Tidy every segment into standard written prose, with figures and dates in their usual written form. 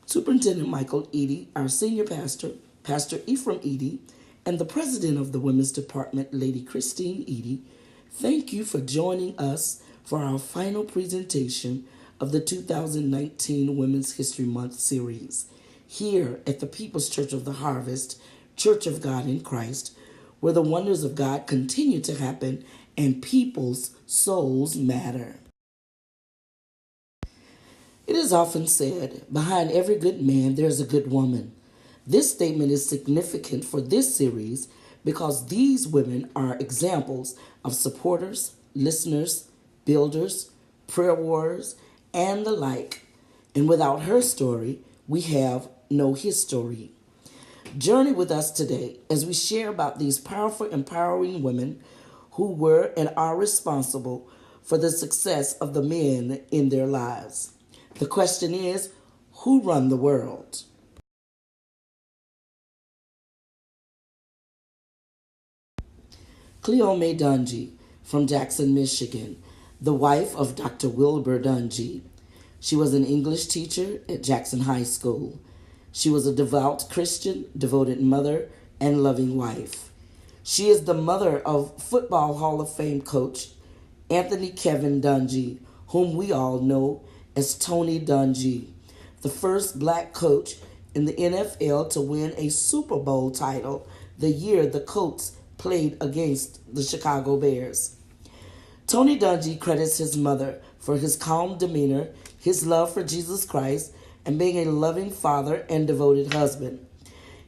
Superintendent Michael Eady, our senior pastor, Pastor Ephraim Eady, and the president of the Women's Department, Lady Christine Eady, thank you for joining us for our final presentation of the 2019 Women's History Month series here at the People's Church of the Harvest, Church of God in Christ, where the wonders of God continue to happen and people's souls matter. It is often said, behind every good man, there's a good woman. This statement is significant for this series because these women are examples of supporters, listeners, builders, prayer warriors, and the like. And without her story, we have no HiStory. Journey with us today as we share about these powerful, empowering women who were and are responsible for the success of the men in their lives. The question is, who run the world? Cleo Mae Dungy from Jackson, Michigan, the wife of Dr. Wilbur Dungy. She was an English teacher at Jackson High School. She was a devout Christian, devoted mother, and loving wife. She is the mother of Football Hall of Fame coach Anthony Kevin Dungy, whom we all know as Tony Dungy, the first black coach in the NFL to win a Super Bowl title the year the Colts played against the Chicago Bears. Tony Dungy credits his mother for his calm demeanor, his love for Jesus Christ, and being a loving father and devoted husband.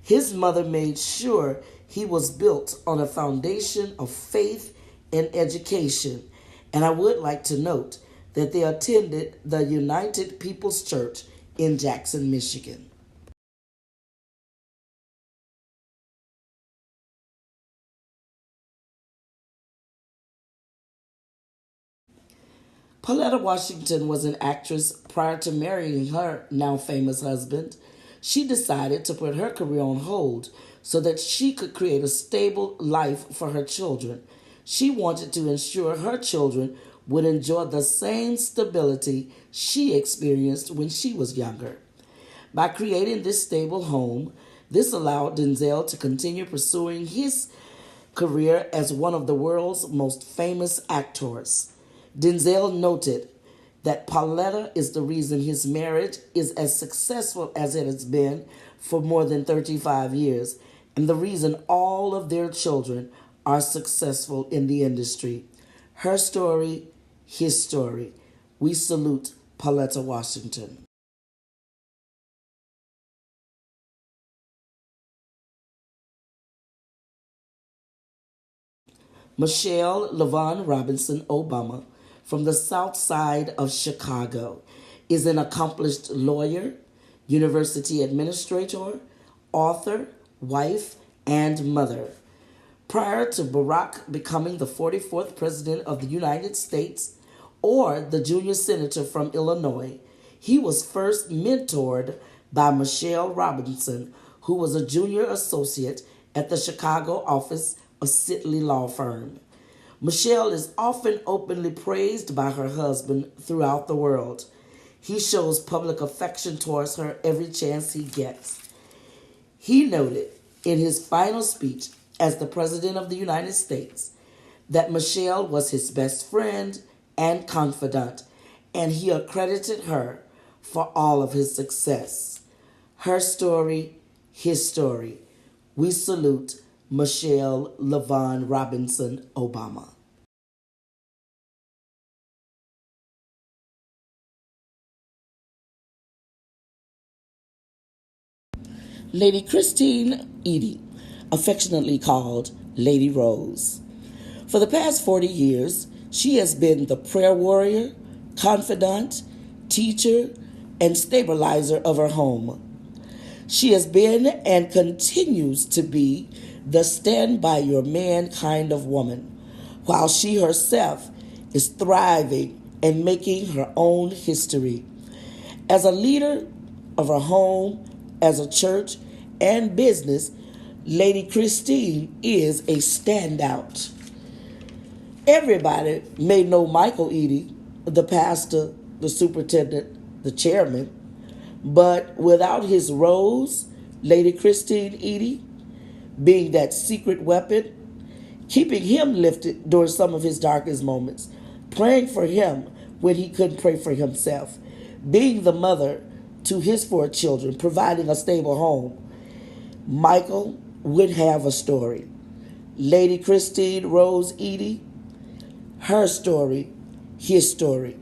His mother made sure he was built on a foundation of faith and education, and I would like to note that they attended the United People's Church in Jackson, Michigan. Pauletta Washington was an actress prior to marrying her now famous husband. She decided to put her career on hold so that she could create a stable life for her children. She wanted to ensure her children would enjoy the same stability she experienced when she was younger. By creating this stable home, this allowed Denzel to continue pursuing his career as one of the world's most famous actors. Denzel noted that Pauletta is the reason his marriage is as successful as it has been for more than 35 years, and the reason all of their children are successful in the industry. Her story, his story. We salute Pauletta Washington. Michelle LaVaughn Robinson Obama from the South Side of Chicago is an accomplished lawyer, university administrator, author, wife, and mother. Prior to Barack becoming the 44th President of the United States or the junior senator from Illinois, he was first mentored by Michelle Robinson, who was a junior associate at the Chicago office of Sidley Law Firm. Michelle is often openly praised by her husband throughout the world. He shows public affection towards her every chance he gets. He noted in his final speech as the President of the United States that Michelle was his best friend and confidant, and he accredited her for all of his success. Her story, his story. We salute Michelle LaVaughn Robinson Obama. Lady Christine Eady, affectionately called Lady Rose. For the past 40 years, she has been the prayer warrior, confidant, teacher, and stabilizer of her home. She has been and continues to be the stand by your man kind of woman, while she herself is thriving and making her own history. As a leader of her home, as a church, and business, Lady Christine is a standout. Everybody may know Michael Eady, the pastor, the superintendent, the chairman, But without his rose, Lady Christine Edie, being that secret weapon, keeping him lifted during some of his darkest moments, praying for him when he couldn't pray for himself, being the mother to his 4 children, providing a stable home, Michael would have a story. Lady Christine Rose Edie, her story, his story.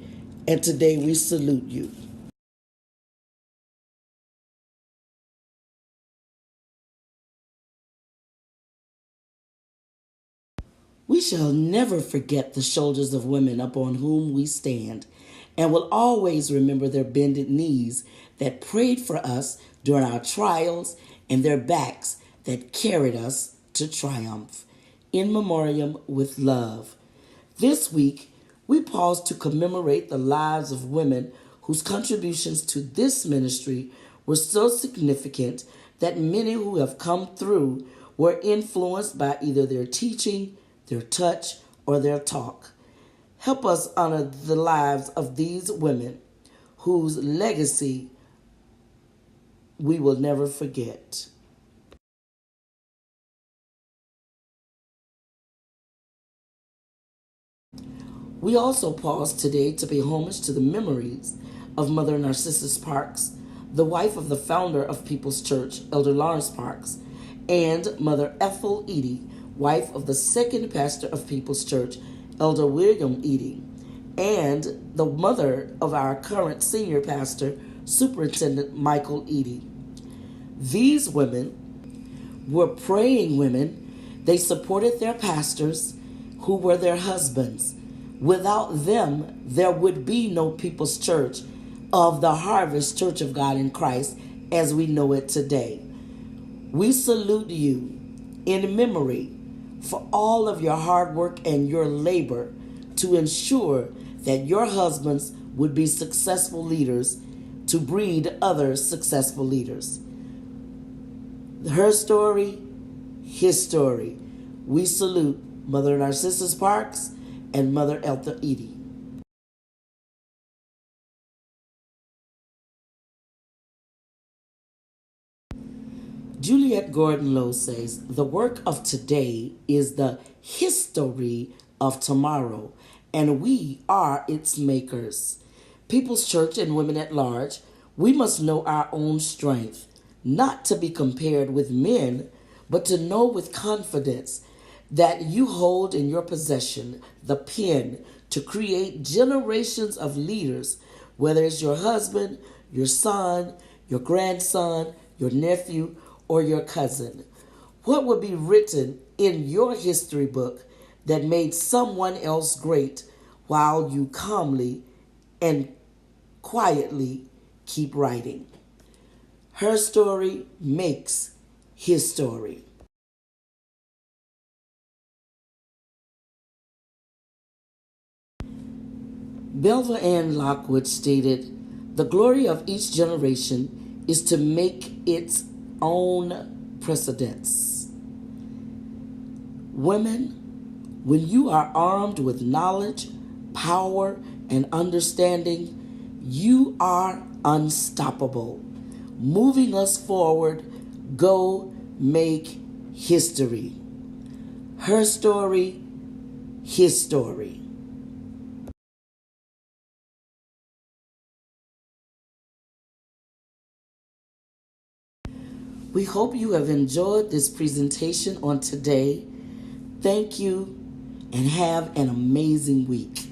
And today we salute you. We shall never forget the shoulders of women upon whom we stand, and will always remember their bended knees that prayed for us during our trials and their backs that carried us to triumph. In memoriam with love. This week, we pause to commemorate the lives of women whose contributions to this ministry were so significant that many who have come through were influenced by either their teaching, their touch, or their talk. Help us honor the lives of these women whose legacy we will never forget. We also pause today to pay homage to the memories of Mother Narcissus Parks, the wife of the founder of People's Church, Elder Lawrence Parks, and Mother Ethel Edie, wife of the second pastor of People's Church, Elder William Edie, and the mother of our current senior pastor, Superintendent Michael Edie. These women were praying women. They supported their pastors, who were their husbands. Without them, there would be no People's Church of the Harvest Church of God in Christ as we know it today. We salute you in memory for all of your hard work and your labor to ensure that your husbands would be successful leaders to breed other successful leaders. Her story, his story. We salute Mother Narcissus Parks and Mother Ethel Edie. Juliet Gordon Lowe says, the work of today is the history of tomorrow, and we are its makers. People's Church and women at large, we must know our own strength, not to be compared with men, but to know with confidence that you hold in your possession the pen to create generations of leaders, whether it's your husband, your son, your grandson, your nephew, or your cousin. What would be written in your history book that made someone else great while you calmly and quietly keep writing? Her story makes his story. Belva Ann Lockwood stated, the glory of each generation is to make its own precedents. Women, when you are armed with knowledge, power, and understanding, you are unstoppable. Moving us forward, go make history. Her story, his story. We hope you have enjoyed this presentation on today. Thank you and have an amazing week.